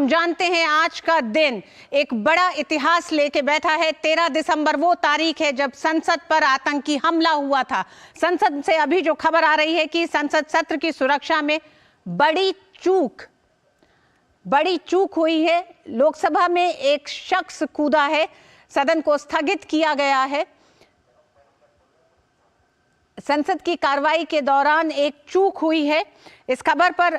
जानते हैं आज का दिन एक बड़ा इतिहास लेके बैठा है। 13 दिसंबर वो तारीख है जब संसद पर आतंकी हमला हुआ था। संसद से अभी जो खबर आ रही है कि संसद सत्र की सुरक्षा में बड़ी चूक हुई है। लोकसभा में एक शख्स कूदा है, सदन को स्थगित किया गया है। संसद की कार्रवाई के दौरान एक चूक हुई है। इस खबर पर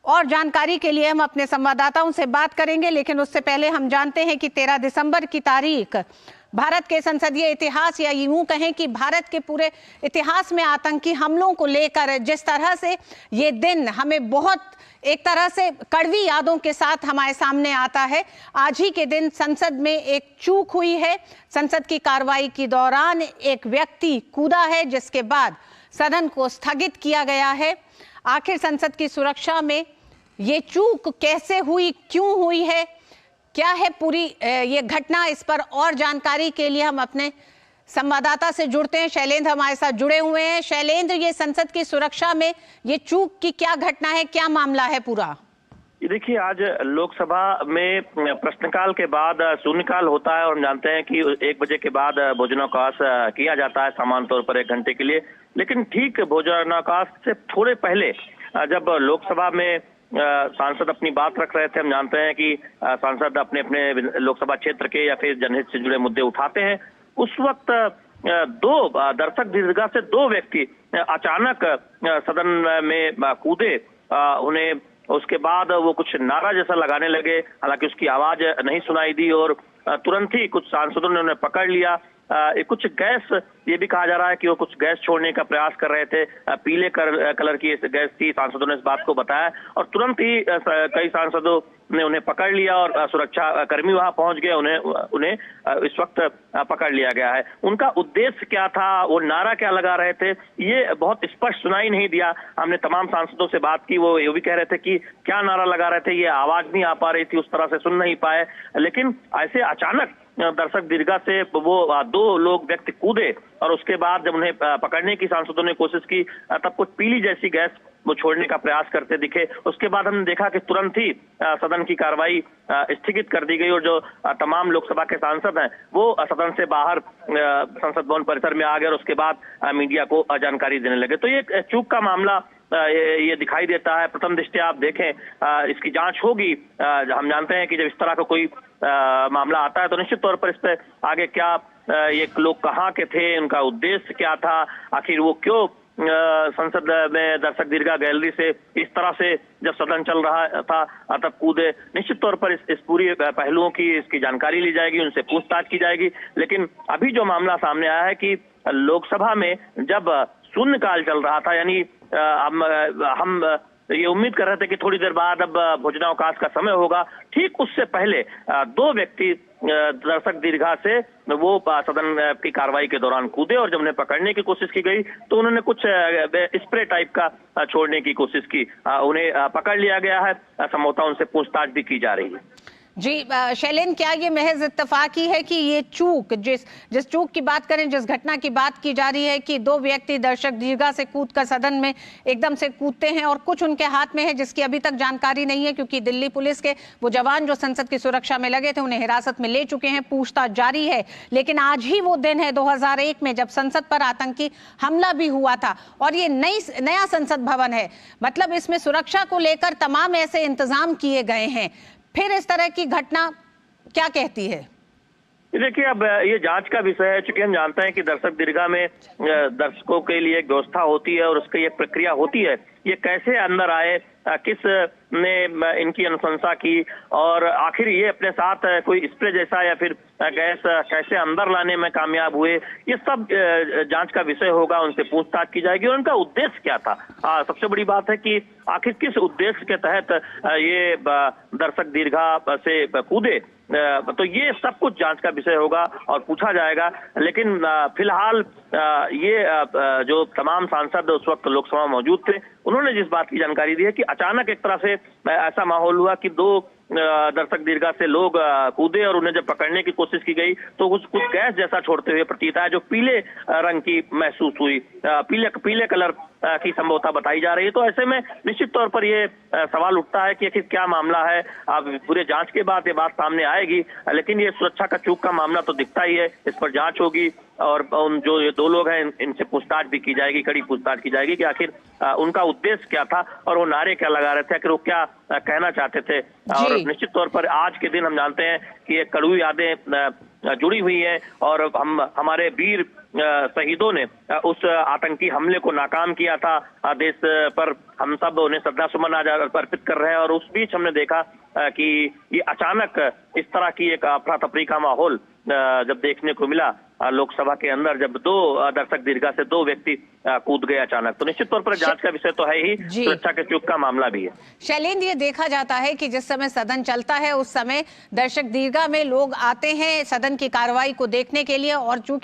और जानकारी के लिए हम अपने संवाददाताओं से बात करेंगे, लेकिन उससे पहले हम जानते हैं कि 13 दिसंबर की तारीख भारत के संसदीय इतिहास या यूं कहें कि भारत के पूरे इतिहास में आतंकी हमलों को लेकर जिस तरह से ये दिन हमें बहुत एक तरह से कड़वी यादों के साथ हमारे सामने आता है। आज ही के दिन संसद में एक चूक हुई है। संसद की कार्रवाई के दौरान एक व्यक्ति कूदा है, जिसके बाद सदन को स्थगित किया गया है। आखिर संसद की सुरक्षा में ये चूक कैसे हुई, क्यों हुई है, क्या है पूरी ये घटना, इस पर और जानकारी के लिए हम अपने संवाददाता से जुड़ते हैं। शैलेंद्र हमारे साथ जुड़े हुए हैं। शैलेंद्र, ये संसद की सुरक्षा में ये चूक की क्या घटना है, क्या मामला है पूरा? देखिए, आज लोकसभा में प्रश्नकाल के बाद शून्यकाल होता है और हम जानते हैं कि 1 बजे के बाद भोजनावकाश किया जाता है सामान्य तौर पर 1 घंटे के लिए। लेकिन ठीक भोजनावकाश से थोड़े पहले जब लोकसभा में सांसद अपनी बात रख रहे थे, हम जानते हैं कि सांसद अपने अपने लोकसभा क्षेत्र के या फिर जनहित से जुड़े मुद्दे उठाते हैं। उस वक्त दो दर्शक दीर्घा से 2 व्यक्ति अचानक सदन में कूदे। उन्हें उसके बाद वो कुछ नारा जैसा लगाने लगे, हालांकि उसकी आवाज नहीं सुनाई दी और तुरंत ही कुछ सांसदों ने उन्हें पकड़ लिया। कुछ गैस, ये भी कहा जा रहा है कि वो कुछ गैस छोड़ने का प्रयास कर रहे थे। पीले कलर की गैस थी। सांसदों ने इस बात को बताया और तुरंत ही कई सांसदों ने उन्हें पकड़ लिया और सुरक्षा कर्मी वहां पहुंच गए। उन्हें इस वक्त पकड़ लिया गया है। उनका उद्देश्य क्या था, वो नारा क्या लगा रहे थे, ये बहुत स्पष्ट सुनाई नहीं दिया। हमने तमाम सांसदों से बात की, वो ये भी कह रहे थे कि क्या नारा लगा रहे थे, ये आवाज नहीं आ पा रही थी, उस तरह से सुन नहीं पाए। लेकिन ऐसे अचानक दर्शक दीर्घा से वो 2 लोग व्यक्ति कूदे और उसके बाद जब उन्हें पकड़ने की सांसदों ने कोशिश की, तब कुछ पीली जैसी गैस वो छोड़ने का प्रयास करते दिखे। उसके बाद हमने देखा कि तुरंत ही सदन की कार्रवाई स्थगित कर दी गई और जो तमाम लोकसभा के सांसद हैं वो सदन से बाहर संसद भवन परिसर में आ गए और उसके बाद मीडिया को जानकारी देने लगे। तो ये चूक का मामला ये दिखाई देता है। प्रथम दृष्टया आप देखें, इसकी जांच होगी। हम जानते हैं कि जब इस तरह का कोई मामला आता है तो निश्चित तौर पर इस पर आगे क्या ये लोग कहाँ के थे, उनका उद्देश्य क्या था, आखिर वो क्यों संसद में दर्शक दीर्घा गैलरी से इस तरह से जब सदन चल रहा था तब कूदे। निश्चित तौर पर इस पूरी पहलुओं की इसकी जानकारी ली जाएगी, उनसे पूछताछ की जाएगी। लेकिन अभी जो मामला सामने आया है कि लोकसभा में जब शून्यकाल चल रहा था, यानी हम ये उम्मीद कर रहे थे कि थोड़ी देर बाद अब भोजनावकाश का समय होगा, ठीक उससे पहले 2 व्यक्ति दर्शक दीर्घा से वो सदन की कार्रवाई के दौरान कूदे और जब उन्हें पकड़ने की कोशिश की गई तो उन्होंने कुछ स्प्रे टाइप का छोड़ने की कोशिश की। उन्हें पकड़ लिया गया है। संभवतः उनसे पूछताछ भी की जा रही है। जी शैलेंद्र, क्या ये महज इत्तेफाकी है कि ये चूक, जिस चूक की बात करें, जिस घटना की बात की जा रही है कि 2 व्यक्ति दर्शक दीर्घा से कूदकर सदन में एकदम से कूदते हैं और कुछ उनके हाथ में है जिसकी अभी तक जानकारी नहीं है, क्योंकि दिल्ली पुलिस के वो जवान जो संसद की सुरक्षा में लगे थे उन्हें हिरासत में ले चुके हैं, पूछताछ जारी है। लेकिन आज ही वो दिन है 2001 में जब संसद पर आतंकी हमला भी हुआ था और ये नया संसद भवन है, मतलब इसमें सुरक्षा को लेकर तमाम ऐसे इंतजाम किए गए हैं। फिर इस तरह की घटना क्या कहती है? देखिए, अब ये जांच का विषय है। चूंकि हम जानते हैं कि दर्शक दीर्घा में दर्शकों के लिए एक व्यवस्था होती है और उसकी एक प्रक्रिया होती है। ये कैसे अंदर आए, किस ने इनकी अनुशंसा की और आखिर ये अपने साथ कोई स्प्रे जैसा या फिर गैस कैसे अंदर लाने में कामयाब हुए, ये सब जांच का विषय होगा। उनसे पूछताछ की जाएगी और उनका उद्देश्य क्या था। सबसे बड़ी बात है कि आखिर किस उद्देश्य के तहत ये दर्शक दीर्घा से कूदे, तो ये सब कुछ जांच का विषय होगा और पूछा जाएगा। लेकिन फिलहाल ये जो तमाम सांसद उस वक्त लोकसभा में मौजूद थे, उन्होंने जिस बात की जानकारी दी है कि अचानक एक तरह से ऐसा माहौल हुआ कि 2 दर्शक दीर्घा से लोग कूदे और उन्हें जब पकड़ने की कोशिश की गई तो कुछ गैस जैसा छोड़ते हुए प्रतीत आया, जो पीले रंग की महसूस हुई, पीले कलर की संभवता बताई जा रही है। तो ऐसे में निश्चित तौर पर ये सवाल उठता है कि आखिर क्या मामला है। अब पूरे जांच के बाद ये बात सामने आएगी, लेकिन ये सुरक्षा का चूक का मामला तो दिखता ही है। इस पर जांच होगी और उन जो ये दो लोग हैं इनसे पूछताछ भी की जाएगी, कड़ी पूछताछ की जाएगी कि आखिर उनका उद्देश्य क्या था और वो नारे क्या लगा रहे थे, आखिर वो क्या कहना चाहते थे। और निश्चित तौर पर आज के दिन हम जानते हैं कि ये कड़वी यादें जुड़ी हुई हैं और हमारे वीर शहीदों ने उस आतंकी हमले को नाकाम किया था। देश पर हम सब उन्हें श्रद्धा सुमन आज अर्पित कर रहे हैं और उस बीच हमने देखा कि ये अचानक इस तरह की एक अफरा तफरी का माहौल जब देखने को मिला लोकसभा के अंदर, जब दो दर्शक दीर्घा से दो व्यक्ति कूद गए अचानक, तो निश्चित तौर पर जांच का विषय तो है ही, सुरक्षा के चूक का मामला भी है। शैलेंद्र, ये देखा जाता है कि जिस समय सदन चलता है उस समय दर्शक दीर्घा में लोग आते हैं सदन की कार्रवाई को देखने के लिए, और चूंकि